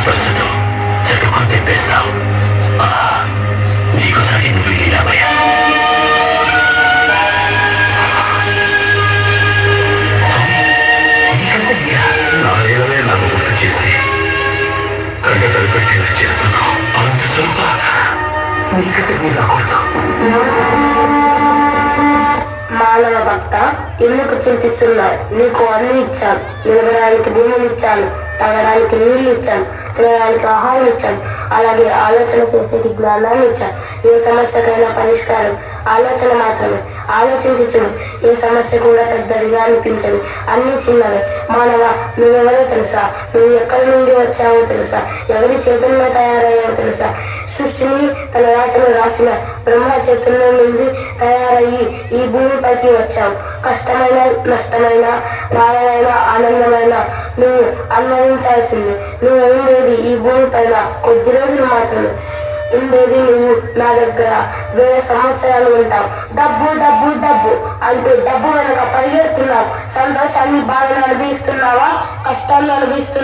స్పర్శతో చట్టుకొని తెప్పేస్తావు. నీకు సాటి నువ్వు లీలామయ్య. నాయనమే నన్ను గుర్తు చేసి కంట తలపెట్టేలా చేస్తున్నావు. అంత స్వల్ప నీకంటే మీరు రాకూడదు. మానవ భక్త, ఎందుకు చింతిస్తున్నావు? నీకు అన్ని ఇచ్చాను. నిలబడడానికి భూమిని ఇచ్చాను, తాగడానికి నీళ్లు ఇచ్చాను, తినడానికి ఆహారం ఇచ్చాను, అలాగే ఆలోచన చేసేకి జ్ఞానాన్ని ఇచ్చాను. ఏ సమస్యకైనా పరిష్కారం ఆలోచన మాత్రమే. ఆలోచించుచును. ఏ సమస్య కూడా పెద్దదిగా అనిపించదు, అన్ని చిన్నవే. మానవ, నువ్వెవరో తెలుసా? నువ్వు ఎక్కడి నుండి వచ్చావో తెలుసా? ఎవరి చేతుల్లో తయారయ్యావో తెలుసా? సృష్టిని తన రాతను రాసిన బ్రహ్మ చేతుల్లో నుండి తయారయ్యి ఈ భూమిపైకి వచ్చావు. కష్టమైన, నష్టమైన, నాయమైన, ఆనందమైన నువ్వు అనుభవించాల్సింది. నువ్వు ఉండేది ఈ భూమిపైన కొద్ది రోజులు మాత్రమే. ఉండేది నువ్వు నా దగ్గర 1000 సంవత్సరాలు ఉంటావు. డబ్బు డబ్బు డబ్బు అంటూ డబ్బు వెనక పరిగెడుతున్నావు. సంతోషాన్ని బాధను అనుభవిస్తున్నావా? కష్టాన్ని అనుభవిస్తున్నావా?